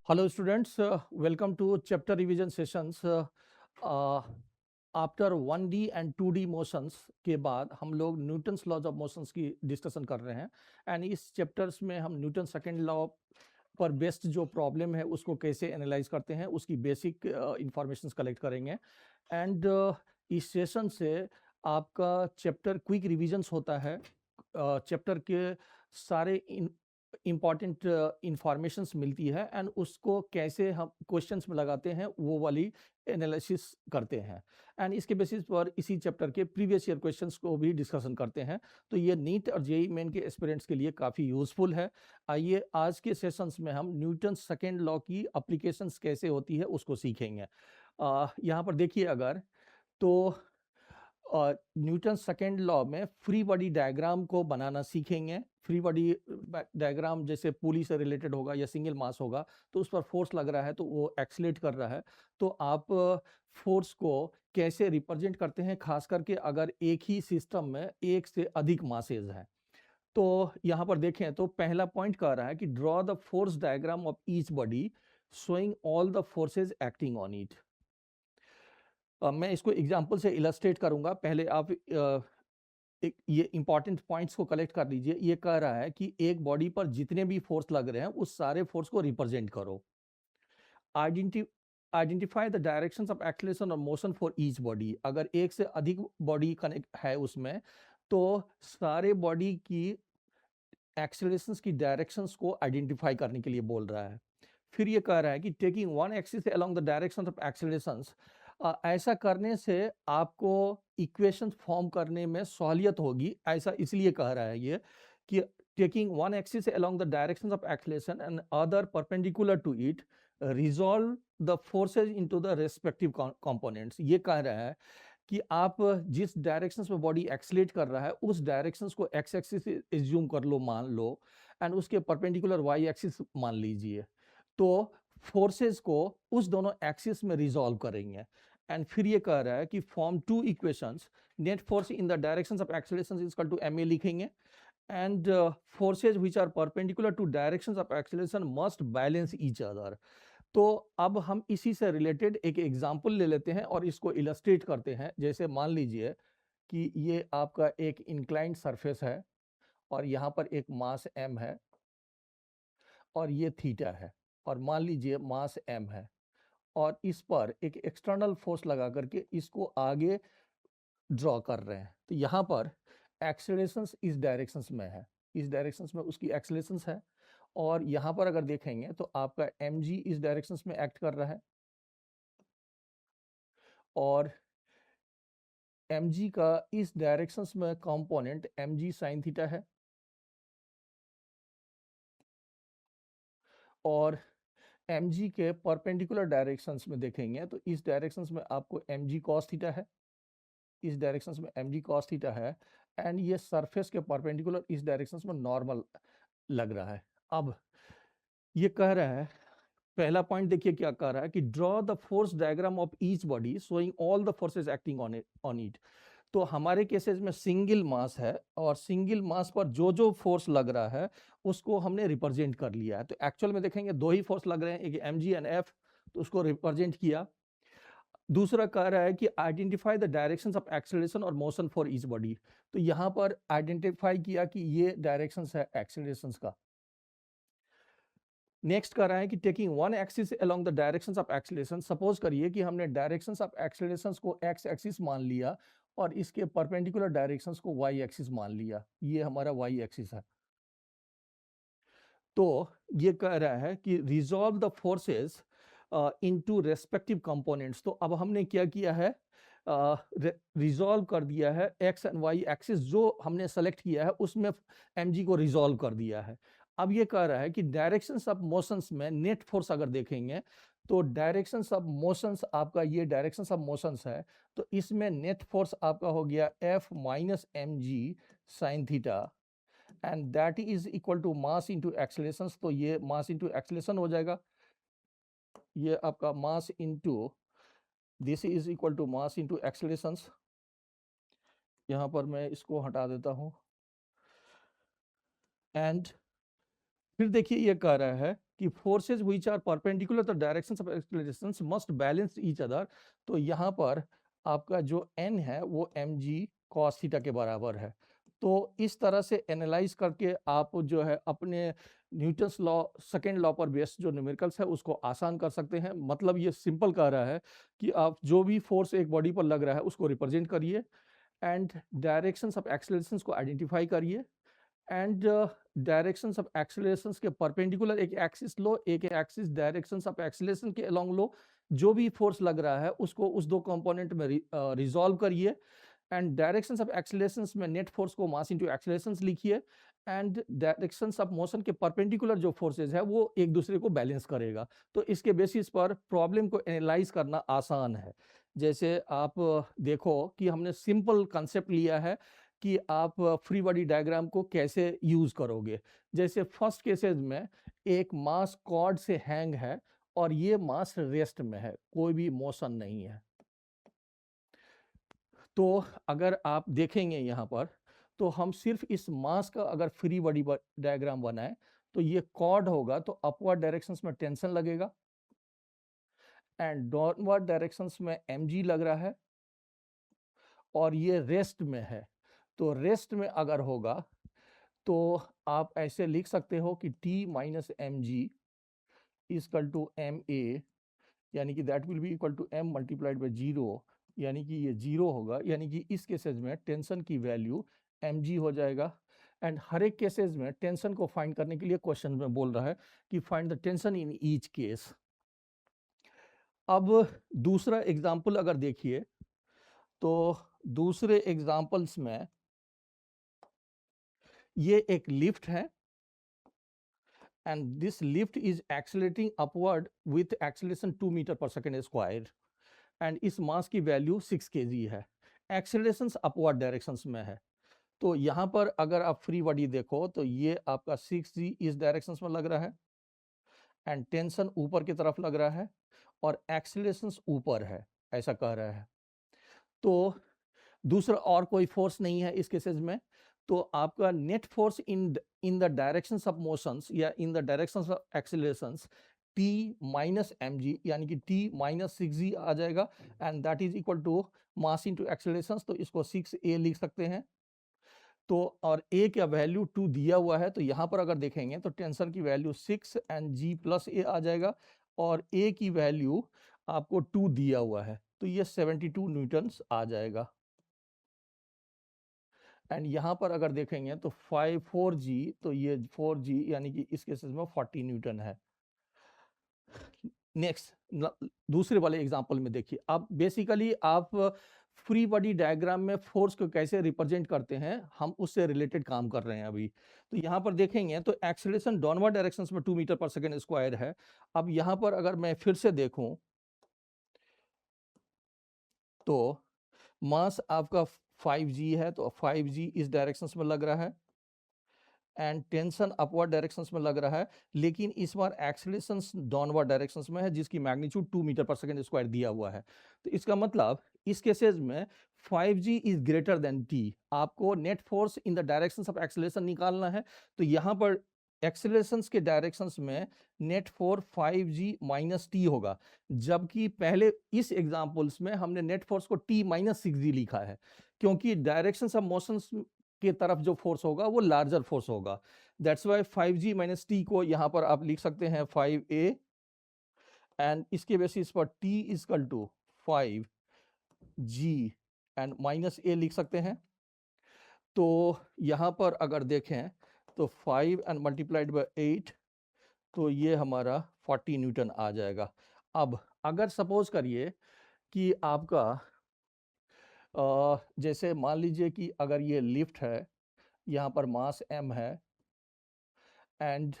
Hello students, welcome to chapter revision sessions. After 1D and 2D motions के बाद हम लोग न्यूटन्स लॉज ऑफ मोशंस की discussion कर रहे हैं एंड इस चैप्टर्स में हम न्यूटन सेकेंड लॉ पर बेस्ड जो प्रॉब्लम है उसको कैसे एनालाइज करते हैं उसकी बेसिक इंफॉर्मेशन कलेक्ट करेंगे एंड इस सेशन से आपका चैप्टर क्विक रिविजन्स होता है चैप्टर के सारे इम्पॉर्टेंट इंफॉर्मेशंस मिलती है एंड उसको कैसे हम क्वेश्चंस में लगाते हैं वो वाली एनालिसिस करते हैं एंड इसके बेसिस पर इसी चैप्टर के प्रीवियस ईयर क्वेश्चंस को भी डिस्कशन करते हैं। तो ये नीट और जेईई मेन के एस्पिरेंट्स के लिए काफ़ी यूजफुल है। आइए आज के सेशंस में हम न्यूटन सेकेंड लॉ की अप्लीकेशंस कैसे होती है उसको सीखेंगे। यहाँ पर देखिए अगर तो न्यूटन सेकेंड लॉ में फ्री बॉडी डायग्राम को बनाना सीखेंगे। फ्री बॉडी डायग्राम जैसे पुली से रिलेटेड होगा या सिंगल मास होगा तो उस पर फोर्स लग रहा है तो वो एक्सलेट कर रहा है, तो आप फोर्स को कैसे रिप्रेजेंट करते हैं, खास करके अगर एक ही सिस्टम में एक से अधिक मासेज हैं। तो यहाँ पर देखें तो पहला पॉइंट कह रहा है कि draw the force diagram of each body showing all the forces acting on it. मैं इसको एग्जाम्पल से इलस्ट्रेट करूंगा। पहले आप एक ये इंपॉर्टेंट पॉइंट्स को कलेक्ट कर लीजिए। ये कह रहा है कि एक बॉडी पर जितने भी फोर्स लग रहे हैं उस सारे फोर्स को रिप्रेजेंट करो। Identify the directions of acceleration और मोशन फॉर ईच बॉडी। अगर एक से अधिक बॉडी कनेक्ट है उसमें तो सारे बॉडी की एक्सेलरेशंस की डायरेक्शंस को आइडेंटिफाई करने के लिए बोल रहा है। फिर ये कह रहा है कि taking one axis along the direction of accelerations, ऐसा करने से आपको इक्वेशन फॉर्म करने में सहूलियत होगी। ऐसा इसलिए कह रहा है ये कि taking one axis along the direction of acceleration and other perpendicular to it resolve the forces into the respective components. ये कह रहा है कि आप जिस डायरेक्शन में बॉडी एक्सलेट कर रहा है उस डायरेक्शन को एक्स एक्सिस एज्यूम कर लो, मान लो, एंड उसके परपेंडिकुलर वाई एक्सिस मान लीजिए। तो फोर्सेस को उस दोनों एक्सिस में रिजॉल्व करेंगे एंड फिर ये कह रहा है कि form two equations. Net force in the directions of acceleration is equal to ma लिखेंगे and forces which are perpendicular to directions of acceleration must balance each other. तो अब हम इसी से रिलेटेड एक एग्जांपल ले लेते हैं और इसको इलस्ट्रेट करते हैं। जैसे मान लीजिए कि ये आपका एक इंक्लाइंड सरफेस है और यहाँ पर एक मास m है और ये थीटा है, और मान लीजिए मास m है और इस पर एक एक्सटर्नल फोर्स लगा करके इसको आगे ड्रॉ कर रहे हैं। तो यहाँ पर एक्सेलरेशंस इस डायरेक्शंस में है, इस डायरेक्शंस में उसकी एक्सेलरेशंस है, और यहाँ पर अगर देखेंगे तो आपका mg इस डायरेक्शंस में एक्ट कर रहा है और mg का इस डायरेक्शंस में कंपोनेंट mg साइन थीटा है और mg के परपेंडिकुलर डायरेक्शंस में देखेंगे तो इस डायरेक्शंस में आपको mg cos थीटा है, इस डायरेक्शंस में mg cos थीटा है, एंड ये सरफेस के परपेंडिकुलर इस डायरेक्शंस में नॉर्मल लग रहा है। अब ये कह रहा है, पहला पॉइंट देखिए क्या कह रहा है कि draw the force diagram of each body showing all the forces acting on it. तो हमारे केसेस में सिंगल मास है और सिंगल मास पर जो जो फोर्स लग रहा है उसको हमने रिप्रेजेंट कर लिया है। तो एक्चुअल में देखेंगे दो ही फोर्स लग रहे हैं, एक mg एंड f, तो उसको रिप्रेजेंट किया। दूसरा कह रहा है कि identify the directions of acceleration और मोशन फॉर ईच बॉडी। तो यहाँ पर आइडेंटिफाई किया कि ये डायरेक्शंस है एक्सेलरेशंस का। नेक्स्ट कर रहा है कि taking one axis along the directions of acceleration. Suppose करिए कि हमने डायरेक्शंस ऑफ एक्सेलरेशंस को एक्स एक्सिस मान लिया और इसके परपेंडिकुलर डायरेक्शंस को वाई एक्सिस मान लिया, ये हमारा वाई एक्सिस है। तो ये कह रहा है कि resolve the forces into respective components. तो अब हमने क्या किया है, रिजॉल्व कर दिया है एक्स एंड वाई एक्सिस जो हमने सेलेक्ट किया है उसमें mg को रिजॉल्व कर दिया है। अब ये कह रहा है कि डायरेक्शंस ऑफ मोशंस में नेट फोर्स अगर देखेंगे तो डायरेक्शंस ऑफ मोशंस, आपका ये डायरेक्शंस ऑफ मोशंस है, तो इसमें नेट फोर्स आपका हो गया F minus mg sine theta and that is equal to mass into acceleration. तो ये मास इंटू एक्सेलरेशन हो जाएगा, ये आपका mass into this is equal to mass into acceleration. यहाँ पर मैं इसको हटा देता हूँ एंड फिर देखिए ये कह रहा है कि forces which are perpendicular the directions of accelerations must balance each other. तो यहाँ पर आपका जो n है वो mg cos थीटा के बराबर है। तो इस तरह से एनालाइज करके आप जो है अपने न्यूटन्स लॉ सेकेंड लॉ पर बेस्ड जो न्यूमेरिकल्स है उसको आसान कर सकते हैं। मतलब ये सिंपल कह रहा है कि आप जो भी फोर्स एक बॉडी पर लग रहा है उसको रिप्रेजेंट करिए एंड डायरेक्शंस ऑफ एक्सेलरेशंस को आइडेंटिफाई करिए एंड डायरेक्शंस ऑफ एक्सेलरेशंस के परपेंडिकुलर एक एक्सिस लो, एक एक्सिस डायरेक्शंस ऑफ एक्सेलरेशन के अलोंग लो। जो भी फोर्स लग रहा है उसको उस दो कंपोनेंट में रिजॉल्व करिए एंड डायरेक्शंस ऑफ एक्सेलरेशंस में नेट फोर्स को मास इनटू एक्सेलरेशंस लिखिए एंड डायरेक्शंस ऑफ मोशन के परपेंडिकुलर जो फोर्सेज है वो एक दूसरे को बैलेंस करेगा। तो इसके बेसिस पर प्रॉब्लम को एनालाइज करना आसान है। जैसे आप देखो कि हमने सिंपल कंसेप्ट लिया है कि आप फ्री बॉडी डायग्राम को कैसे यूज करोगे। जैसे फर्स्ट केसेस में एक मास कॉर्ड से हैंग है और ये मास रेस्ट में है, कोई भी मोशन नहीं है। तो अगर आप देखेंगे यहाँ पर तो हम सिर्फ इस मास का अगर फ्री बॉडी डायग्राम बनाए तो ये कॉर्ड होगा तो अपवर्ड डायरेक्शंस में टेंशन लगेगा एंड डाउनवर्ड डायरेक्शंस में mg लग रहा है और ये रेस्ट में है। तो रेस्ट में अगर होगा तो आप ऐसे लिख सकते हो कि t minus M G equal to M A, यानी कि that will be equal to m multiplied by 0, यानी कि ये 0 होगा। यानी कि इस केसेस में टेंशन की वैल्यू mg हो जाएगा एंड हर एक केसेस में टेंशन को फाइंड करने के लिए क्वेश्चन में बोल रहा है कि find the tension in each case. अब दूसरा एग्जाम्पल अगर देखिए तो दूसरे एग्जाम्पल्स में ये एक लिफ्ट है and this lift is accelerating upward with acceleration 2 metre पर सेकेंड स्क्वायर एंड इस मास की वैल्यू 6 kg है। एक्सेलरेशन अपवर्ड डायरेक्शंस में है। तो यहाँ पर अगर आप फ्री बॉडी देखो तो ये आपका 6g इस डायरेक्शंस में लग रहा है एंड टेंशन ऊपर की तरफ लग रहा है और एक्सेलरेशन ऊपर है, ऐसा कह रहा है। तो दूसरा और कोई फोर्स नहीं है इस केसेस में। तो आपका net force in the directions of motions या in the directions of accelerations t minus M G, यानी कि t माइनस 6g आ जाएगा and that is equal to mass into accelerations. तो इसको 6a लिख सकते हैं। तो और a का वैल्यू 2 दिया हुआ है तो यहाँ पर अगर देखेंगे तो टेंशन की value 6 and g plus a आ जाएगा और a की वैल्यू आपको 2 दिया हुआ है तो ये 72 न्यूटन्स आ जाएगा। एंड यहाँ पर अगर देखेंगे तो 4g, तो ये 4g यानी कि इस केसेस में 40 न्यूटन है। नेक्स्ट दूसरे वाले एग्जांपल में देखिए, अब बेसिकली आप फ्री बॉडी डायग्राम में फोर्स को कैसे रिप्रेजेंट करते हैं हम उससे रिलेटेड काम कर रहे हैं अभी। तो यहाँ पर देखेंगे तो एक्सेलरेशन डाउनवर्ड डायरेक्शंस में 2 मीटर पर सेकेंड स्क्वायर है। अब यहाँ पर अगर मैं फिर से देखूं तो मास आपका 5g है तो 5g इस डायरेक्शंस में लग रहा है एंड टेंशन अपवर्ड डायरेक्शंस में लग रहा है, लेकिन इस बार एक्सेलरेशन डाउनवर्ड डायरेक्शंस में है जिसकी मैग्नीट्यूड 2 मीटर पर सेकेंड स्क्वायर दिया हुआ है। तो इसका मतलब इस केसेस में 5g is greater than t। आपको net force in the directions of acceleration निकालना है। तो यहाँ पर एक्सेलरेशंस के डायरेक्शंस में net force 5g minus T होगा, जबकि पहले इस एग्जांपल्स में हमने नेट फोर्स को t माइनस 6g लिखा है क्योंकि डायरेक्शंस ऑफ मोशंस के तरफ जो फोर्स होगा वो लार्जर फोर्स होगा। That's why 5g minus T को यहाँ पर आप लिख सकते हैं 5a एंड इसके बेसिस पर t equal to 5g and minus a लिख सकते हैं। तो यहाँ पर अगर देखें तो 5 एंड मल्टीप्लाइड बाय 8 तो ये हमारा 40 न्यूटन आ जाएगा। अब अगर सपोज करिए कि आपका जैसे मान लीजिए कि अगर ये लिफ्ट है, यहाँ पर मास m है एंड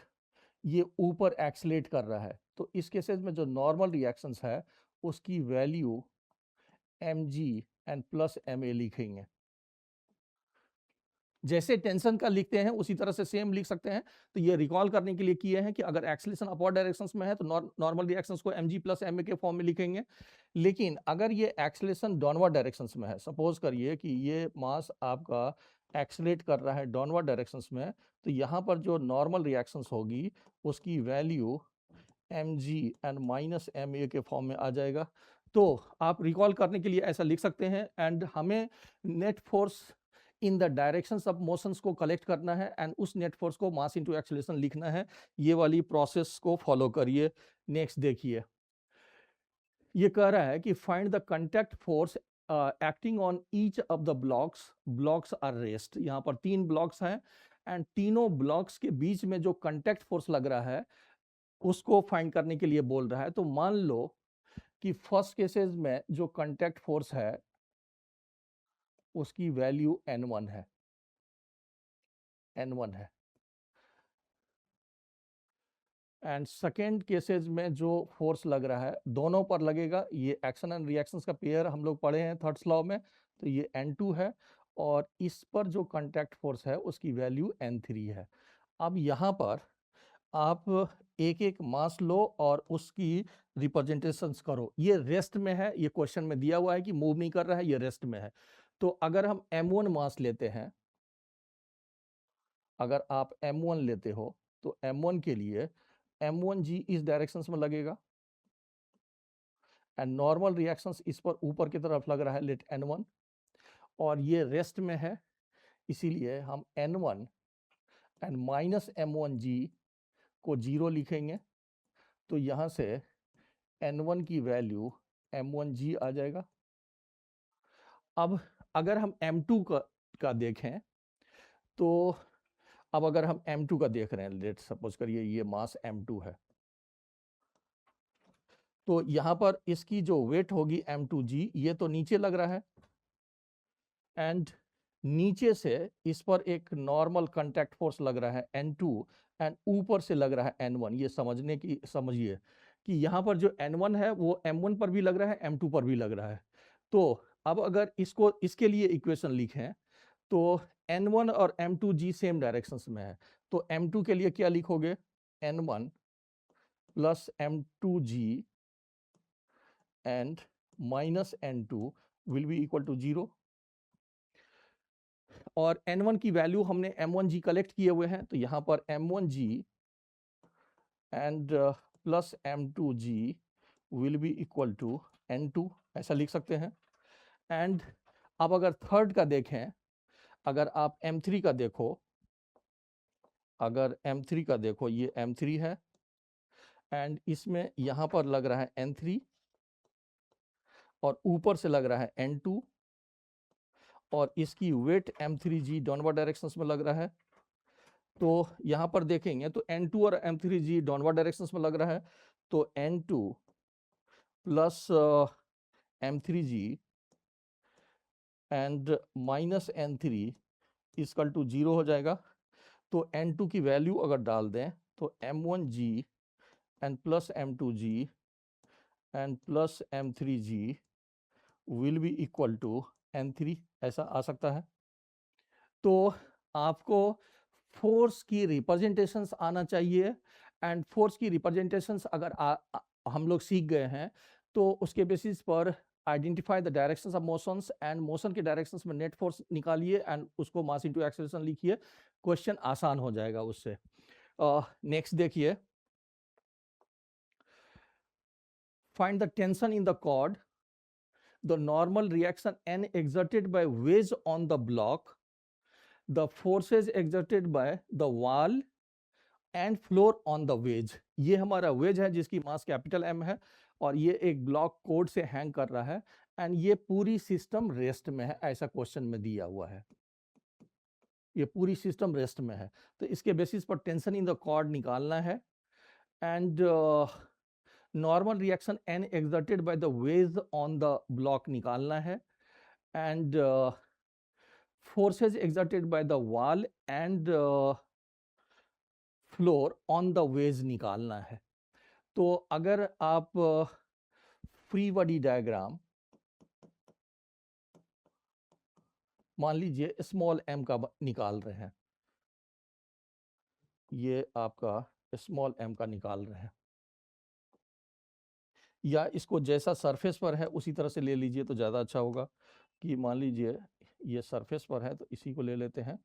ये ऊपर एक्सलेट कर रहा है, तो इस केसेस में जो नॉर्मल रिएक्शंस है उसकी value mg and plus ma लिखेंगे। जैसे टेंशन का लिखते हैं उसी तरह से सेम लिख सकते हैं। तो ये रिकॉल करने के लिए किए हैं कि अगर एक्सेलरेशन अपवर्ड डायरेक्शंस में है तो नॉर्मल रिएक्शंस को mg प्लस ma के फॉर्म में लिखेंगे। लेकिन अगर ये एक्सेलरेशन डाउनवर्ड डायरेक्शंस में है, सपोज करिए कि ये मास आपका एक्सेलरेट कर रहा है डाउनवर्ड डायरेक्शंस में, तो यहाँ पर जो नॉर्मल रिएक्शंस होगी उसकी value mg and minus ma के फॉर्म में आ जाएगा। तो आप रिकॉल करने के लिए ऐसा लिख सकते हैं, एंड हमें net force in the directions of motions को कलेक्ट करना है एंड उस नेट फोर्स को मास इनटू एक्सेलरेशन लिखना है। ये वाली प्रोसेस को फॉलो करिए। नेक्स्ट देखिए, ये कह रहा है कि find the contact force acting on each of the blocks are rest. यहाँ पर 3 ब्लॉक्स हैं एंड तीनों ब्लॉक्स के बीच में जो कांटेक्ट फोर्स लग रहा है उसको फाइंड करने के लिए बोल रहा है। तो मान लो कि फर्स्ट केसेस में जो कांटेक्ट फोर्स है उसकी वैल्यू n1 है, n1 है, एंड सेकेंड केसेस में जो फोर्स लग रहा है दोनों पर लगेगा, ये एक्शन एंड रिएक्शंस का पेयर हम लोग पढ़े हैं थर्ड्स लॉ में, तो ये n2 है, और इस पर जो कांटेक्ट फोर्स है उसकी वैल्यू n3 है। अब यहाँ पर आप एक एक मास लो और उसकी रिप्रेजेंटेशंस करो। ये रेस्ट में है, ये क्वेश्चन में दिया हुआ है कि मूव नहीं कर रहा है, ये रेस्ट में है। तो अगर हम m1 मास लेते हैं, अगर आप m1 लेते हो तो m1 के लिए m1g इस डायरेक्शंस में लगेगा एंड नॉर्मल रिएक्शंस इस पर ऊपर की तरफ लग रहा है लेट n1, और ये रेस्ट में है, इसीलिए हम n1 एंड माइनस m1g को 0 लिखेंगे। तो यहाँ से n1 की वैल्यू m1g आ जाएगा। अब अगर हम m2 का देखें, तो अब अगर हम m2 का देख रहे हैं, लेट सपोज करिए ये मास m2 है, तो यहाँ पर इसकी जो वेट होगी m2g, ये तो नीचे लग रहा है एंड नीचे से इस पर एक नॉर्मल कांटेक्ट फोर्स लग रहा है n2 एंड ऊपर से लग रहा है n1। ये समझिए कि यहाँ पर जो n1 है वो m1 पर भी लग रहा है, m2 पर भी लग रहा है। तो अब अगर इसके लिए इक्वेशन लिखें तो n1 और m2g सेम डायरेक्शंस में है, तो m2 के लिए क्या लिखोगे, n1 plus m2g and minus n2 will be equal to 0, और n1 की वैल्यू हमने m1g कलेक्ट किए हुए हैं, तो यहाँ पर m1g and plus m2g will be equal to n2, ऐसा लिख सकते हैं। एंड अब अगर थर्ड का देखें, अगर आप m3 का देखो, अगर m3 का देखो, ये m3 है एंड इसमें यहाँ पर लग रहा है n3 और ऊपर से लग रहा है n2, और इसकी वेट m3g डाउनवर्ड डायरेक्शंस में लग रहा है। तो यहाँ पर देखेंगे तो n2 और m3g डाउनवर्ड डायरेक्शंस में लग रहा है, तो n2 plus m3g and minus n3 equal to 0 हो जाएगा। तो n2 की वैल्यू अगर डाल दें तो m1g and plus m2g and plus m3g will be equal to n3, ऐसा आ सकता है। तो आपको फोर्स की रिप्रेजेंटेशंस आना चाहिए, एंड फोर्स की रिप्रेजेंटेशंस अगर हम लोग सीख गए हैं तो उसके बेसिस पर identify the directions of motions, and motion के डायरेक्शंस में नेट फोर्स निकालिए एंड उसको मास इनटू एक्सेलरेशन लिखिए, क्वेश्चन आसान हो जाएगा उससे। नेक्स्ट देखिए, find the tension in the cord, the normal reaction n exerted by wedge on the block, the forces exerted by the wall and floor on the veg. ये हमारा veg है जिसकी मास कैपिटल M है, और ये एक block code से hang कर रहा है एंड ये पूरी सिस्टम रेस्ट में है, ऐसा क्वेश्चन में दिया हुआ है। ये पूरी सिस्टम रेस्ट में है, तो इसके बेसिस पर टेंशन इन द कॉर्ड निकालना है, and normal reaction n exerted by the wedge on the block निकालना है, and forces exerted by the wall and floor on the wedge निकालना है। तो अगर आप फ्री बॉडी डायग्राम मान लीजिए स्मॉल m का निकाल रहे हैं, ये आपका स्मॉल m का निकाल रहे हैं, या इसको जैसा सरफेस पर है उसी तरह से ले लीजिए तो ज़्यादा अच्छा होगा। कि मान लीजिए ये सरफेस पर है तो इसी को ले लेते हैं।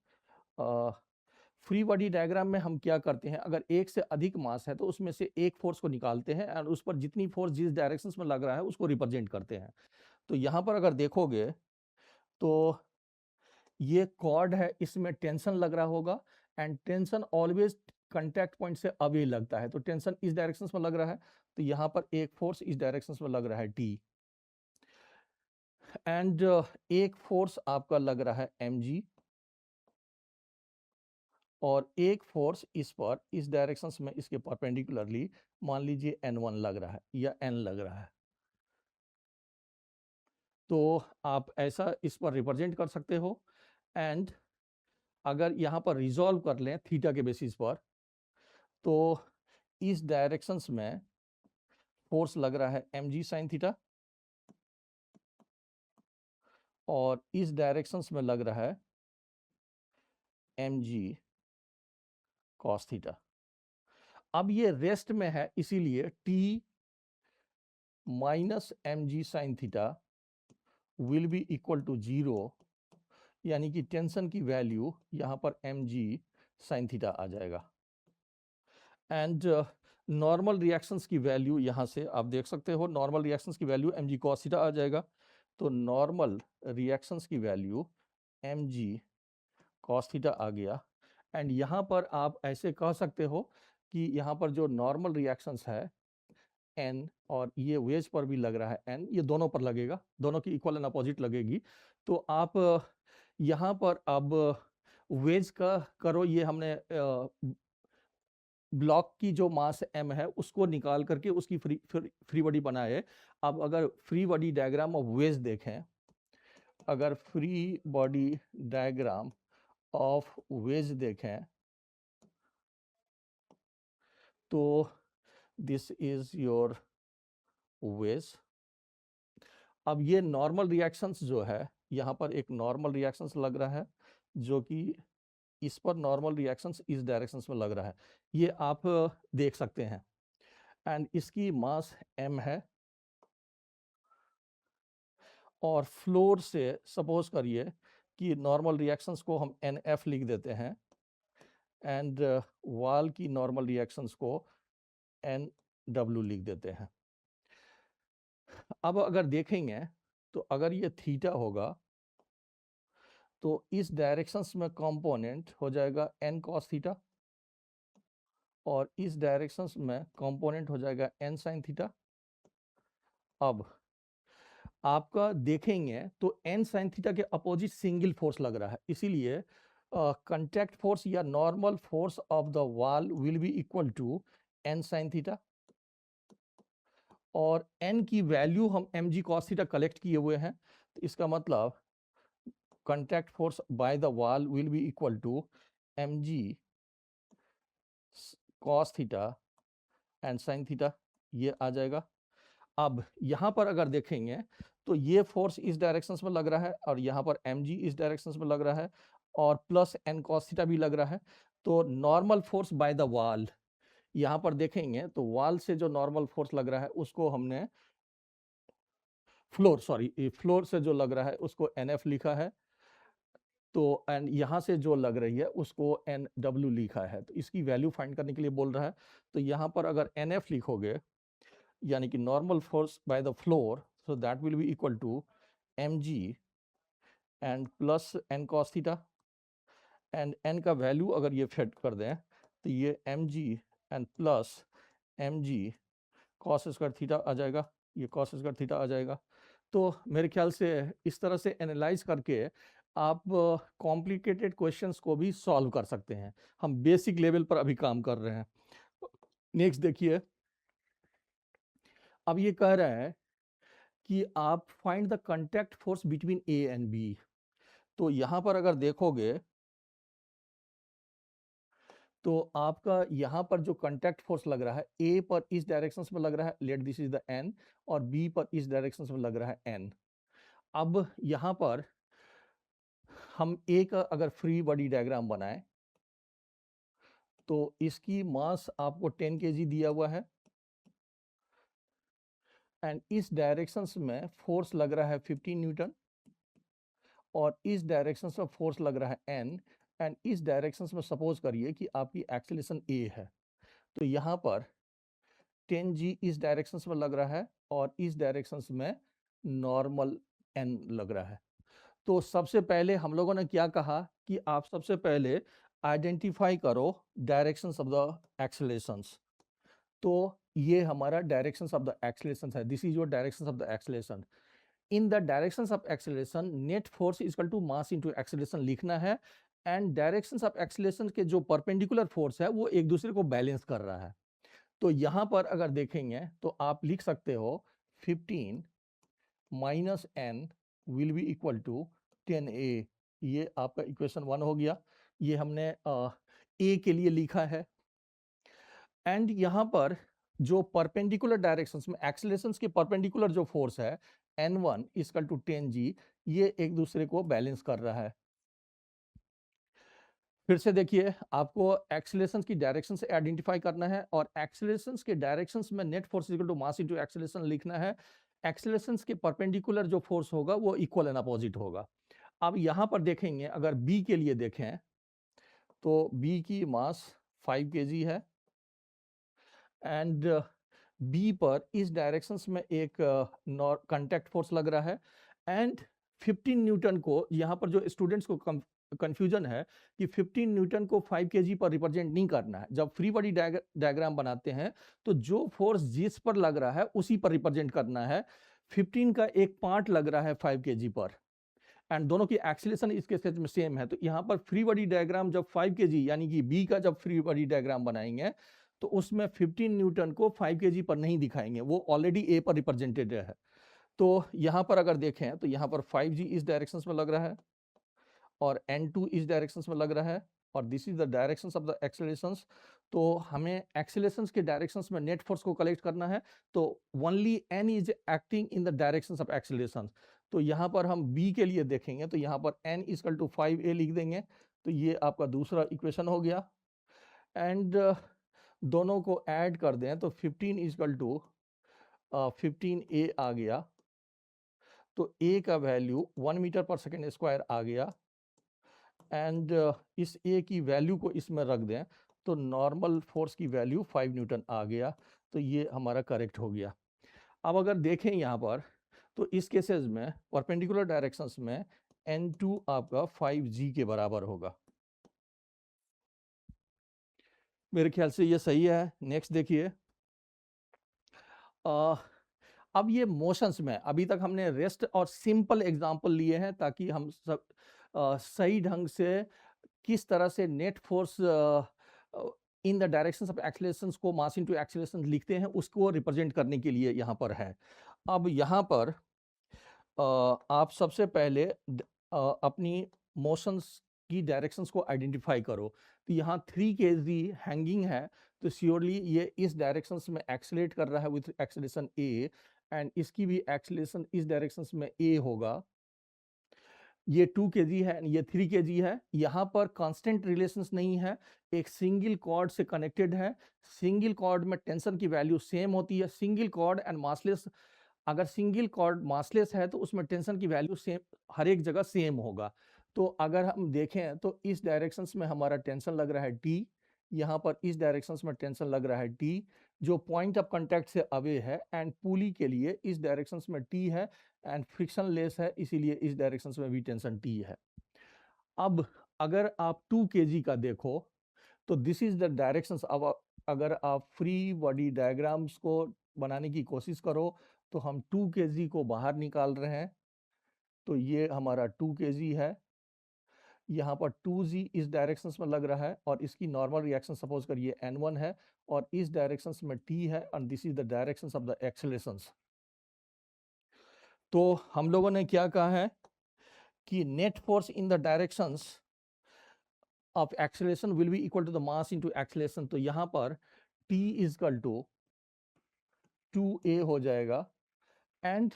फ्री बॉडी डायग्राम में हम क्या करते हैं, अगर एक से अधिक मास है तो उसमें से एक फोर्स को निकालते हैं और उस पर जितनी फोर्स जिस डायरेक्शंस में लग रहा है उसको रिप्रेजेंट करते हैं। तो यहाँ पर अगर देखोगे तो ये कॉर्ड है, इसमें टेंशन लग रहा होगा and tension always contact point से अवे लगता है, तो टेंशन इस डायरेक्शन में लग रहा है, तो यहाँ पर एक फोर्स इस डायरेक्शन में लग रहा है टी, एंड एक फोर्स आपका लग रहा है mg, और एक फोर्स इस पर इस डायरेक्शन में इसके परपेंडिकुलरली मान लीजिए n1 लग रहा है या n लग रहा है। तो आप ऐसा इस पर रिप्रेजेंट कर सकते हो। एंड अगर यहाँ पर रिजॉल्व कर लें थीटा के बेसिस पर, तो इस डायरेक्शंस में फोर्स लग रहा है mg साइन थीटा और इस डायरेक्शंस में लग रहा है mg cos थीटा। अब ये रेस्ट में है इसीलिए t minus mg sine theta will be equal to 0, यानी कि टेंशन की वैल्यू यहाँ पर mg साइन थीटा आ जाएगा। एंड नॉर्मल रिएक्शंस की वैल्यू यहाँ से आप देख सकते हो, नॉर्मल रिएक्शंस की वैल्यू mg cos थीटा आ जाएगा। तो नॉर्मल रिएक्शंस की वैल्यू mg cos थीटा आ गया। एंड यहाँ पर आप ऐसे कह सकते हो कि यहाँ पर जो नॉर्मल रिएक्शंस है n, और ये वेज पर भी लग रहा है n, ये दोनों पर लगेगा, दोनों की इक्वल एंड अपोजिट लगेगी। तो आप यहाँ पर अब वेज का करो, ये हमने ब्लॉक की जो मास m है उसको निकाल करके उसकी फ्री बॉडी बनाए। अब अगर free body diagram of ways देखें, अगर free body diagram of ways देखें तो दिस इज योर वेज। अब ये नॉर्मल रिएक्शंस जो है, यहाँ पर एक नॉर्मल रिएक्शंस लग रहा है जो कि इस पर नॉर्मल रिएक्शंस इस डायरेक्शंस में लग रहा है, ये आप देख सकते हैं। एंड इसकी मास m है और फ्लोर से सपोज करिए कि नॉर्मल रिएक्शंस को हम nf लिख देते हैं एंड वॉल की नॉर्मल रिएक्शंस को nw लिख देते हैं। अब अगर देखेंगे तो अगर ये थीटा होगा तो इस डायरेक्शंस में कंपोनेंट हो जाएगा n cos थीटा और इस डायरेक्शंस में कंपोनेंट हो जाएगा n sin थीटा। अब आपका देखेंगे तो n sin थीटा के अपोजिट सिंगल फोर्स लग रहा है, इसीलिए कांटेक्ट फोर्स या normal force of the wall will be equal to n sin theta, और n की वैल्यू हम mg cos थीटा कलेक्ट किए हुए हैं, तो इसका मतलब contact force by the wall will be equal to mg cos theta and sin theta, ये आ जाएगा। अब यहाँ पर अगर देखेंगे तो ये फोर्स इस डायरेक्शन में लग रहा है और यहाँ पर mg इस डायरेक्शन में लग रहा है और प्लस n cos थीटा भी लग रहा है। तो normal force by the wall, यहाँ पर देखेंगे तो वॉल से जो नॉर्मल फोर्स लग रहा है उसको हमने फ्लोर से जो लग रहा है उसको nf लिखा है, तो एंड यहाँ से जो लग रही है उसको nw लिखा है, तो इसकी वैल्यू फाइंड करने के लिए बोल रहा है। तो यहाँ पर अगर nf लिखोगे यानी कि normal force by the floor, so that will be equal to mg and plus n cos theta, and n का वैल्यू अगर ये फिट कर दें तो ये mg and plus mg cos square theta आ जाएगा, ये cos स्क्वायर थीटा आ जाएगा। तो मेरे ख्याल से इस तरह से एनालाइज करके आप कॉम्प्लिकेटेड क्वेश्चंस को भी सॉल्व कर सकते हैं। हम बेसिक लेवल पर अभी काम कर रहे हैं। नेक्स्ट देखिए, अब ये कह रहा है कि आप find the contact force between A and B. तो यहां पर अगर देखोगे तो आपका यहाँ पर जो कांटेक्ट फोर्स लग रहा है ए पर इस डायरेक्शन में लग रहा है, let this is the N, और बी पर इस डायरेक्शन में लग रहा है एन। अब यहाँ पर हम ए का अगर फ्री बॉडी डायग्राम बनाएं तो इसकी मास आपको 10 kg दिया हुआ है एंड इस डायरेक्शंस में फोर्स लग रहा है 15 न्यूटन और इस डायरेक्शन में फोर्स लग रहा है n, एंड इस डायरेक्शन में सपोज करिए कि आपकी एक्सेलरेशन a है, तो यहाँ पर 10g इस डायरेक्शन में लग रहा है और इस डायरेक्शन में नॉर्मल n लग रहा है। तो सबसे पहले हम लोगों ने क्या कहा कि आप सबसे पहले आइडेंटिफाई करो डायरेक्शंस ऑफ द एक्सेलरेशंस। तो ये हमारा डायरेक्शंस ऑफ द एक्सेलरेशंस है, this is your directions of the acceleration. In the directions of acceleration net force is equal to mass into acceleration लिखना है, एंड डायरेक्शंस ऑफ एक्सेलरेशन के जो perpendicular force है वो एक दूसरे को बैलेंस कर रहा है। तो यहाँ पर अगर देखेंगे तो आप लिख सकते हो 15 minus n will be equal to 10a। ये आपका इक्वेशन 1 हो गया, ये हमने a के लिए लिखा है। एंड यहाँ पर जो परपेंडिकुलर डायरेक्शंस में एक्सेलरेशंस के परपेंडिकुलर जो फोर्स है n1 इक्वल टू 10g, ये एक दूसरे को बैलेंस कर रहा है। फिर से देखिए, आपको एक्सेलरेशंस की डायरेक्शन से आइडेंटिफाई करना है और एक्सेलरेशंस के डायरेक्शंस में net force equal to mass into acceleration लिखना है। एक्सेलरेशंस के परपेंडिकुलर जो फोर्स होगा वो इक्वल एंड अपोजिट होगा। अब यहाँ पर देखेंगे, अगर बी के लिए देखें तो बी की मास 5 kg है, एंड बी पर इस डायरेक्शंस में एक कांटेक्ट फोर्स लग रहा है, एंड 15 न्यूटन को, यहाँ पर जो स्टूडेंट्स को कंफ्यूजन है कि 15 न्यूटन को 5 kg पर रिप्रेजेंट नहीं करना है। जब फ्री बॉडी डायग्राम बनाते हैं तो जो फोर्स जिस पर लग रहा है उसी पर रिप्रेजेंट करना है। 15 का एक पार्ट लग रहा है 5 kg पर, एंड दोनों की एक्सीलरेशन इसके केस में सेम है। तो यहाँ पर फ्री बॉडी डायग्राम जब 5 kg यानी कि बी का जब फ्री बॉडी डायग्राम बनाएंगे तो उसमें 15 न्यूटन को 5 kg पर नहीं दिखाएंगे, वो ऑलरेडी ए पर रिप्रेजेंटेड है। तो यहाँ पर अगर देखें तो यहाँ पर 5g इस डायरेक्शन में लग रहा है और n2 इस डायरेक्शन में लग रहा है, और this is the directions of the accelerations. तो हमें एक्सेलरेशंस के डायरेक्शंस में नेट फोर्स को कलेक्ट करना है, तो only n is acting in the directions of acceleration. तो यहाँ पर हम b के लिए देखेंगे तो यहाँ पर n इक्वल टू 5a लिख देंगे, तो ये आपका दूसरा इक्वेशन हो गया। एंड दोनों को ऐड कर दें तो 15 इक्वल टू 15a आ गया, तो a का वैल्यू 1 मीटर पर सेकेंड स्क्वायर आ गया, एंड इस a की वैल्यू को इसमें रख दें तो नॉर्मल फोर्स की वैल्यू 5 न्यूटन आ गया। तो ये हमारा करेक्ट हो गया। अब अगर देखें यहाँ पर तो इस केसेस में परपेंडिकुलर डायरेक्शंस में n2 आपका 5g के बराबर होगा। मेरे ख्याल से ये सही है। नेक्स्ट देखिए, अब ये मोशंस में अभी तक हमने रेस्ट और सिंपल एग्जांपल लिए हैं ताकि हम सब सही ढंग से किस तरह से net force in the directions of accelerations को मास इनटू एक्सेलरेशन लिखते हैं उसको रिप्रेजेंट करने के लिए यहाँ पर है। अब यहाँ पर आप सबसे पहले अपनी मोशंस की डायरेक्शंस को आइडेंटिफाई करो। तो यहाँ 3 kg हैंगिंग है, तो श्योरली ये इस डायरेक्शंस में एक्सेलरेट कर रहा है विथ एक्सेलरेशन a, एंड इसकी भी एक्सेलरेशन इस डायरेक्शंस में a होगा। ये 2 kg है, ये 3 kg है। यहाँ पर कांस्टेंट रिलेशंस नहीं है, एक सिंगल कॉर्ड से कनेक्टेड है। सिंगल कॉर्ड में टेंशन की वैल्यू सेम होती है। सिंगल कॉर्ड एंड मासलेस, अगर सिंगल कॉर्ड मासलेस है तो उसमें टेंशन की वैल्यू सेम, हर एक जगह सेम होगा। तो अगर हम देखें तो इस डायरेक्शंस में हमारा टेंशन लग रहा है T, यहाँ पर इस डायरेक्शंस में टेंशन लग रहा है T, जो पॉइंट ऑफ कांटेक्ट से अवे है, एंड पुली के लिए इस डायरेक्शंस में T है एंड फ्रिक्शन लेस है, इसीलिए इस डायरेक्शंस में भी टेंशन T है। अब अगर आप 2 kg का देखो तो दिस इज द डायरेक्शंस। अब अगर आप फ्री बॉडी डायग्राम्स को बनाने की कोशिश करो तो हम 2 kg को बाहर निकाल रहे हैं, तो ये हमारा 2 kg है। यहाँ पर 2g इस डायरेक्शंस में लग रहा है और इसकी नॉर्मल रिएक्शन सपोज करिए n1 है, और इस डायरेक्शंस में t है, and this is the directions of the accelerations. तो हम लोगों ने क्या कहा है कि net force in the directions of acceleration will be equal to the mass into acceleration. तो यहाँ पर t इक्वल टू 2a हो जाएगा, एंड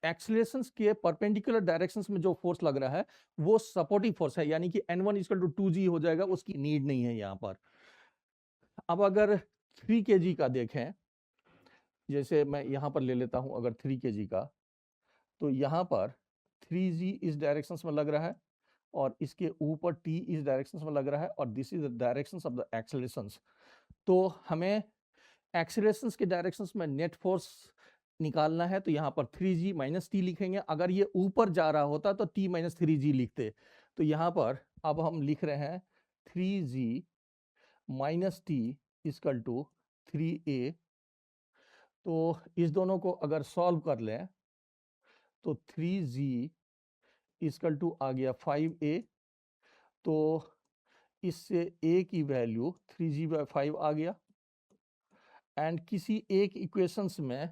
एक्सेलरेशंस के परपेंडिकुलर डायरेक्शंस में जो फोर्स लग रहा है वो सपोर्टिव फोर्स है, यानी कि n1 इक्वल टू 2g हो जाएगा, उसकी नीड नहीं है यहाँ पर। अब अगर 3 kg का देखें, जैसे मैं यहाँ पर ले लेता हूँ अगर 3 kg का, तो यहाँ पर 3g इस डायरेक्शंस में लग रहा है और इसके ऊपर t इस डायरेक्शंस में लग रहा है और this is the directions of the accelerations. तो हमें एक्सेलरेशंस के डायरेक्शंस में नेट फोर्स निकालना है, तो यहाँ पर 3g माइनस टी लिखेंगे। अगर ये ऊपर जा रहा होता तो t माइनस 3g लिखते। तो यहाँ पर अब हम लिख रहे हैं 3g minus T equal to 3a। तो इस दोनों को अगर सॉल्व कर लें तो 3g इक्वल टू आ गया 5a। तो इससे a की वैल्यू 3g/5 आ गया। एंड किसी एक इक्वेशंस में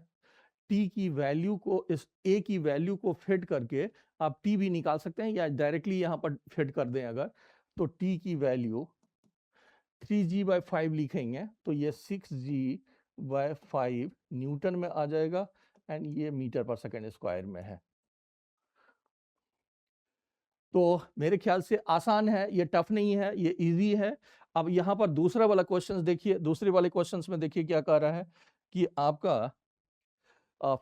t की वैल्यू को, इस a की वैल्यू को फिट करके आप t भी निकाल सकते हैं, या डायरेक्टली यहाँ पर फिट कर दें अगर, तो t की वैल्यू 3g/5 लिखेंगे तो ये 6g/5 न्यूटन में आ जाएगा एंड ये मीटर पर सेकेंड स्क्वायर में है। तो मेरे ख्याल से आसान है, ये टफ नहीं है, ये इजी है। अब यहाँ पर दूसरा वाला क्वेश्चन देखिए, दूसरे वाले क्वेश्चंस में देखिए क्या कह रहा है कि आपका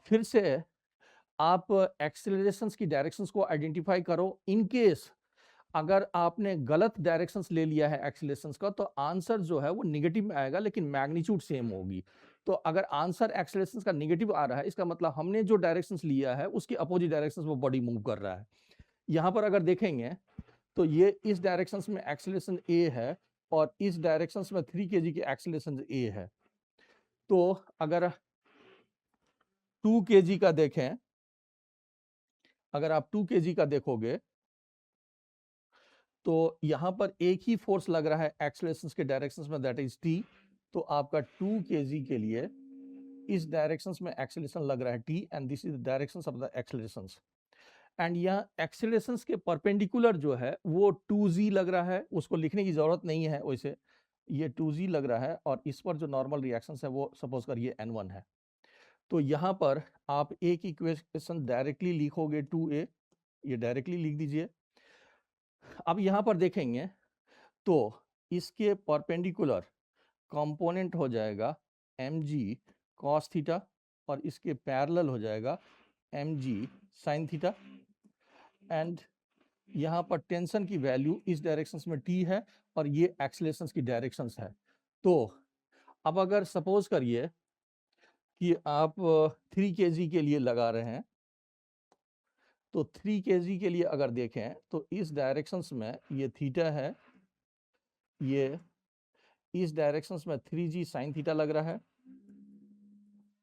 फिर से आप एक्सेलरेशंस की डायरेक्शंस को आइडेंटिफाई करो। इन केस अगर आपने गलत डायरेक्शंस ले लिया है एक्सेलरेशंस का, तो आंसर जो है वो निगेटिव में आएगा लेकिन मैग्नीट्यूड सेम होगी। तो अगर आंसर एक्सेलरेशंस का निगेटिव आ रहा है, इसका मतलब हमने जो डायरेक्शंस लिया है उसके अपोजिट डायरेक्शंस में बॉडी मूव कर रहा है। यहाँ पर अगर देखेंगे तो ये इस डायरेक्शंस में एक्सेलरेशन a है और इस डायरेक्शंस में 3 kg की एक्सेलरेशन a है। तो अगर 2 kg का देखें, अगर आप 2 kg का देखोगे तो यहां पर एक ही फोर्स लग रहा है एक्सेलरेशंस के डायरेक्शंस में, दैट इज t। तो आपका 2 kg के लिए इस डायरेक्शंस में एक्सेलरेशन लग रहा है t and this is the directions of the accelerations. And यहाँ एक्सेलरेशंस के परपेंडिकुलर जो है वो 2g लग रहा है, उसको लिखने की जरूरत नहीं है वैसे, ये 2g लग रहा है और इस पर जो नॉर्मल रिएक्शंस है वो सपोज करिए n1 है। तो यहाँ पर आप एक इक्वेशन डायरेक्टली लिखोगे 2a, ये डायरेक्टली लिख दीजिए। अब यहाँ पर देखेंगे तो इसके परपेंडिकुलर कंपोनेंट हो जाएगा mg cos थीटा और इसके पैरेलल हो जाएगा mg sin थीटा। एंड यहाँ पर टेंशन की वैल्यू इस डायरेक्शंस में t है और ये एक्सेलरेशंस की डायरेक्शंस है। तो अब अगर सपोज करिए कि आप 3 kg के लिए लगा रहे हैं, तो 3 kg के लिए अगर देखें तो इस डायरेक्शंस में ये थीटा है, ये इस डायरेक्शंस में 3g sin थीटा लग रहा है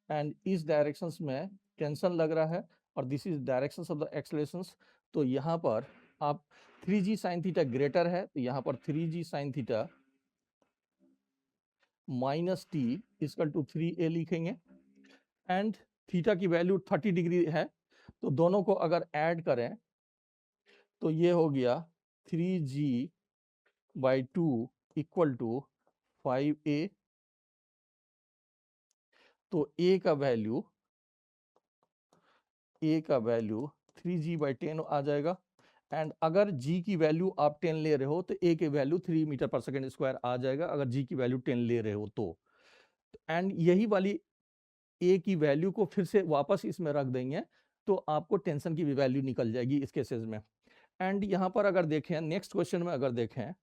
एंड इस डायरेक्शंस में टेंशन लग रहा है और this is directions of the accelerations. तो यहाँ पर आप 3g sin थीटा ग्रेटर है, तो यहाँ पर 3g sin theta minus T equal to 3a लिखेंगे एंड थीटा की वैल्यू 30 डिग्री है, तो दोनों को अगर ऐड करें तो ये हो गया 3g/2 इक्वल टू 5a। तो a का वैल्यू 3g/10 आ जाएगा। एंड अगर g की वैल्यू आप 10 ले रहे हो तो a की वैल्यू 3 मीटर पर सेकेंड स्क्वायर आ जाएगा, अगर g की वैल्यू 10 ले रहे हो तो। एंड यही वाली a की वैल्यू को फिर से वापस इसमें रख देंगे तो आपको टेंशन की भी वैल्यू निकल जाएगी इस केसेस में। एंड यहाँ पर अगर देखें नेक्स्ट क्वेश्चन में, अगर देखें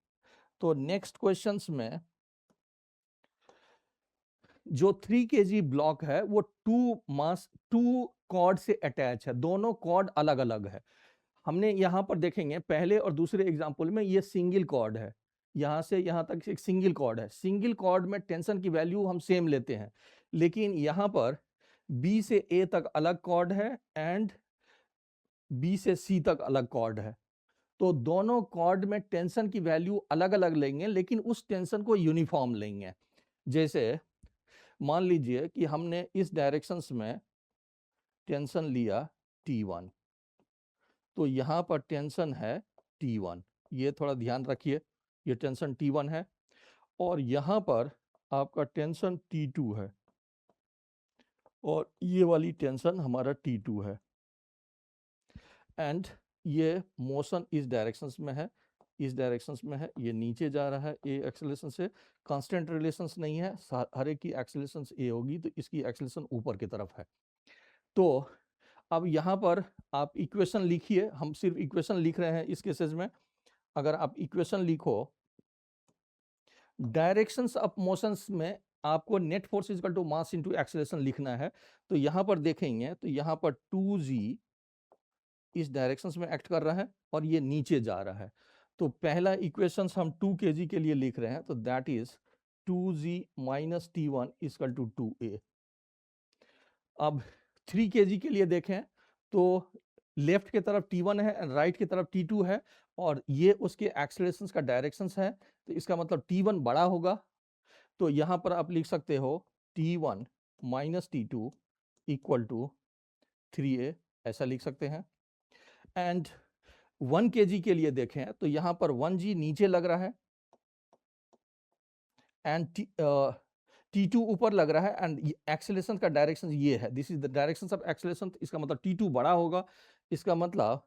तो नेक्स्ट क्वेश्चंस में जो 3 kg ब्लॉक है वो 2 कॉर्ड से अटैच है, दोनों कॉर्ड अलग अलग है। हमने यहाँ पर देखेंगे पहले और दूसरे एग्जाम्पल में ये सिंगल कॉर्ड है, यहाँ से यहाँ तक एक सिंगल कॉर्ड है। सिंगल कॉर्ड में टेंशन की वैल्यू हम सेम लेते हैं, लेकिन यहाँ पर B से A तक अलग कॉर्ड है एंड B से C तक अलग कॉर्ड है। तो दोनों कॉर्ड में टेंशन की वैल्यू अलग अलग लेंगे लेकिन उस टेंशन को यूनिफॉर्म लेंगे। जैसे मान लीजिए कि हमने इस डायरेक्शंस में टेंशन लिया T1, तो यहाँ पर टेंशन है T1, ये थोड़ा ध्यान रखिए, ये टेंशन T1 है और यहाँ पर आपका टेंशन T2 है और ये वाली टेंशन हमारा T2 है। एंड ये मोशन इस डायरेक्शंस में है, इस डायरेक्शंस में है, ये नीचे जा रहा है ए एक्सेलरेशन से। कांस्टेंट रिलेशंस नहीं है, हर एक की एक्सेलरेशन ए होगी तो इसकी एक्सेलरेशन ऊपर की तरफ है। तो अब यहाँ पर आप इक्वेशन लिखिए, हम सिर्फ इक्वेशन लिख रहे हैं इस केसेस में। अगर आप इक्वेशन लिखो, डायरेक्शंस ऑफ मोशंस में आपको net force equal to mass into acceleration लिखना है। तो यहाँ पर देखेंगे तो यहाँ पर 2g इस डायरेक्शंस में एक्ट कर रहा है और ये नीचे जा रहा है। तो पहला इक्वेशंस हम 2 kg के लिए लिख रहे हैं, तो that is 2g minus T1 equal to 2a। अब 3 kg के लिए देखें तो लेफ्ट की तरफ T1 है एंड राइट की तरफ T2 है, और ये उसके एक्सेलरेशंस का डायरेक्शंस है। तो इसका मतलब T1 बड़ा होगा। तो यहाँ पर आप लिख सकते हो T1 minus T2 equal to 3a, ऐसा लिख सकते हैं। एंड 1 kg के लिए देखें तो यहाँ पर 1g नीचे लग रहा है एंड T2 ऊपर लग रहा है, एंड एक्सेलरेशन का डायरेक्शन ये है, this is the direction of acceleration. इसका मतलब T2 बड़ा होगा। इसका मतलब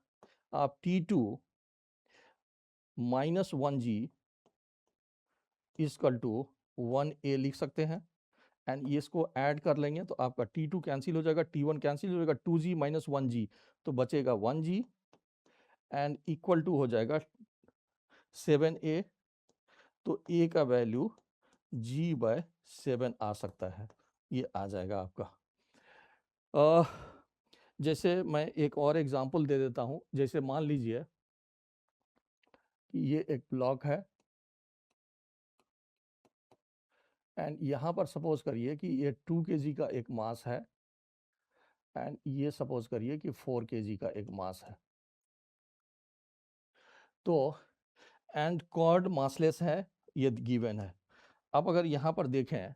आप T2 minus 1g equal to 1a लिख सकते हैं। एंड ये इसको ऐड कर लेंगे तो आपका T2 कैंसिल हो जाएगा, T1 कैंसिल हो जाएगा, 2g माइनस 1g तो बचेगा 1g एंड इक्वल टू हो जाएगा 7a। तो a का वैल्यू g/7 आ सकता है, ये आ जाएगा आपका। जैसे मैं एक और एग्जांपल दे देता हूं। जैसे मान लीजिए कि ये एक ब्लॉक है एंड यहाँ पर सपोज करिए कि ये 2 kg का एक मास है एंड ये सपोज करिए कि 4 kg का एक मास है। तो एंड कॉर्ड मासलेस है, ये गिवन है। अब अगर यहाँ पर देखें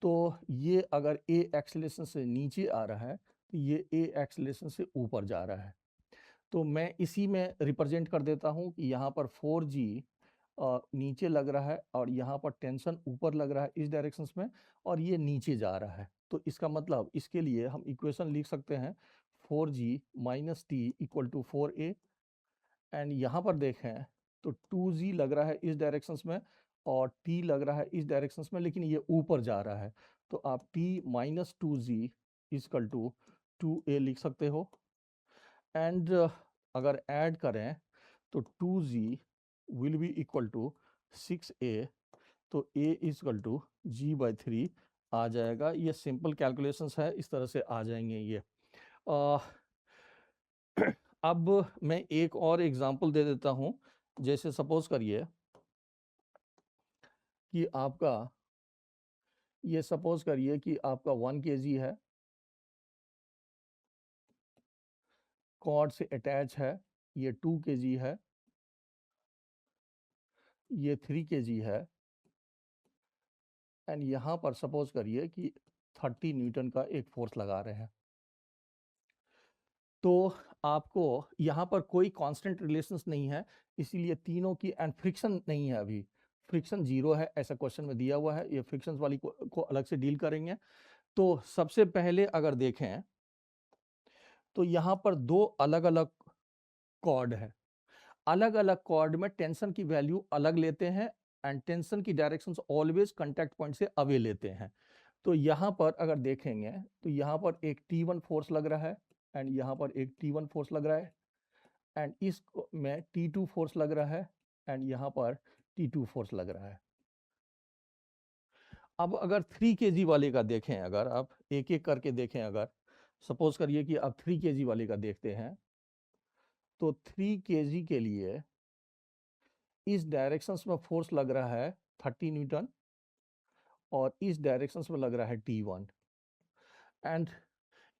तो ये अगर a एक्सेलरेशन से नीचे आ रहा है तो ये a एक्सेलरेशन से ऊपर जा रहा है। तो मैं इसी में रिप्रेजेंट कर देता हूँ कि यहाँ पर 4g नीचे लग रहा है और यहाँ पर टेंशन ऊपर लग रहा है इस डायरेक्शंस में, और ये नीचे जा रहा है। तो इसका मतलब इसके लिए हम इक्वेशन लिख सकते हैं 4g minus T equal to 4a। And यहाँ पर देखें तो 2g लग रहा है इस डायरेक्शंस में और t लग रहा है इस डायरेक्शंस में, लेकिन ये ऊपर जा रहा है। तो आप t minus 2g equal to 2a लिख सकते हो। एंड अगर ऐड करें तो 2g will be equal to 6a। तो a इक्वल टू g/3 आ जाएगा। ये सिंपल कैलकुलेशंस है, इस तरह से आ जाएंगे ये। अब मैं एक और एग्जांपल दे देता हूं। जैसे सपोज करिए कि आपका ये सपोज करिए कि आपका 1 kg है, कॉर्ड से अटैच है, ये 2 kg है, ये 3 kg है, एंड यहाँ पर सपोज करिए कि 30 न्यूटन का एक फोर्स लगा रहे हैं। तो आपको यहाँ पर कोई कांस्टेंट रिलेशंस नहीं है, इसीलिए तीनों की, एंड फ्रिक्शन नहीं है, अभी फ्रिक्शन 0 है ऐसा क्वेश्चन में दिया हुआ है। ये फ्रिक्शन वाली को अलग से डील करेंगे। तो सबसे पहले अगर देखें तो यहाँ पर दो अलग अलग कॉर्ड है। अलग अलग कॉर्ड में टेंशन की वैल्यू अलग लेते हैं एंड टेंशन की डायरेक्शंस ऑलवेज कांटेक्ट पॉइंट से अवे लेते हैं। तो यहाँ पर अगर देखेंगे तो यहाँ पर एक T1 फोर्स लग रहा है एंड यहाँ पर एक T1 फोर्स लग रहा है एंड इस में T2 फोर्स लग रहा है एंड यहाँ पर T2 फोर्स लग रहा है। अब अगर 3 kg वाले का देखें, अगर आप एक एक करके देखें, अगर सपोज करिए कि आप 3 kg वाले का देखते हैं तो 3 kg के लिए इस डायरेक्शंस में फोर्स लग रहा है 30 न्यूटन और इस डायरेक्शंस में लग रहा है T1। एंड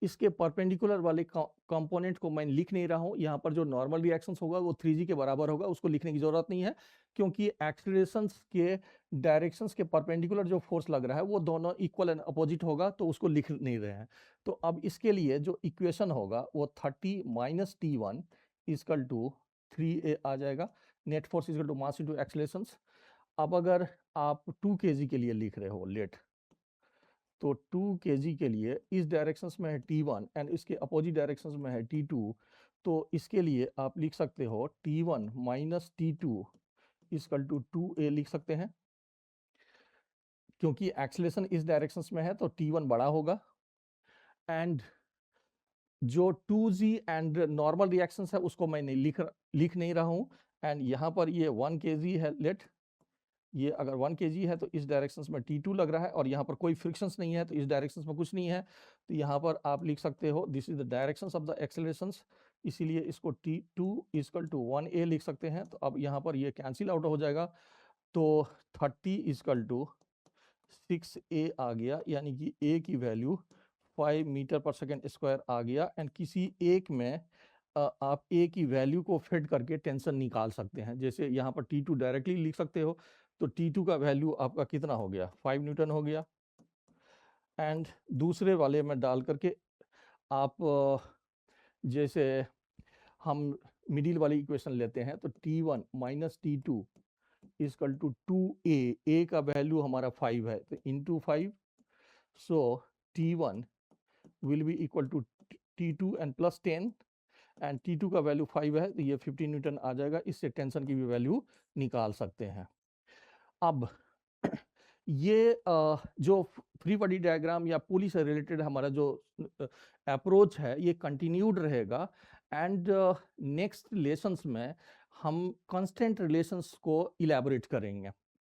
इसके परपेंडिकुलर वाले कंपोनेंट को मैं लिख नहीं रहा हूं। यहाँ पर जो नॉर्मल रिएक्शंस होगा वो 3g के बराबर होगा, उसको लिखने की जरूरत नहीं है, क्योंकि एक्सीलरेशंस के डायरेक्शंस के परपेंडिकुलर जो फोर्स लग रहा है वो दोनों इक्वल एंड अपोजिट होगा, तो उसको लिख नहीं रहे हैं। तो अब इसके लिए जो इक्वेशन होगा वो 30 minus T1 equal to 3a आ जाएगा। Net force equal to mass into accelerations. अब अगर आप 2 kg के लिए लिख रहे हो लेट, तो 2 kg के लिए इस डायरेक्शंस में है T1 एंड इसके अपोजिट डायरेक्शंस में है T2। तो इसके लिए आप लिख सकते हो T1 minus T2 equal to 2a लिख सकते हैं, क्योंकि एक्सेलरेशन इस डायरेक्शंस में है तो T1 बड़ा होगा। एंड जो 2G एंड नॉर्मल रिएक्शंस है उसको मैं नहीं लिख नहीं रहा हूँ। एंड यहाँ पर ये 1 kg है, लेट ये अगर 1 kg है तो इस डायरेक्शंस में T2 लग रहा है, और यहाँ पर कोई फ्रिक्शंस नहीं है तो इस डायरेक्शंस में कुछ नहीं है, तो यहाँ पर आप लिख सकते हो this is the directions of the accelerations, इसीलिए इसको T2 इक्वल टू 1a लिख सकते हैं। तो अब यहाँ पर ये कैंसिल आउट हो जाएगा, तो 30 इक्वल टू 6a आ गया, यानी कि a की वैल्यू 5 मीटर पर सेकेंड स्क्वायर आ गया। एंड किसी एक में आप a की वैल्यू को फिट करके टेंशन निकाल सकते हैं। जैसे यहाँ पर T2 डायरेक्टली लिख सकते हो, तो T2 का वैल्यू आपका कितना हो गया, 5 न्यूटन हो गया। एंड दूसरे वाले में डाल करके आप जैसे हम मिडिल वाली इक्वेशन लेते हैं, तो T1 minus T2 equal to 2a, a का वैल्यू हमारा 5 है, तो into 5, so T1 will be equal to T2 and plus 10, and T2 का वैल्यू 5 है, तो ये 15 न्यूटन आ जाएगा। इससे टेंशन की भी वैल्यू निकाल सकते हैं। अब ये जो फ्री बॉडी डायग्राम या पुली से रिलेटेड हमारा जो अप्रोच है, ये कंटिन्यूड रहेगा। एंड नेक्स्ट लेसन्स में हम कांस्टेंट रिलेशंस को इलेबोरेट करेंगे।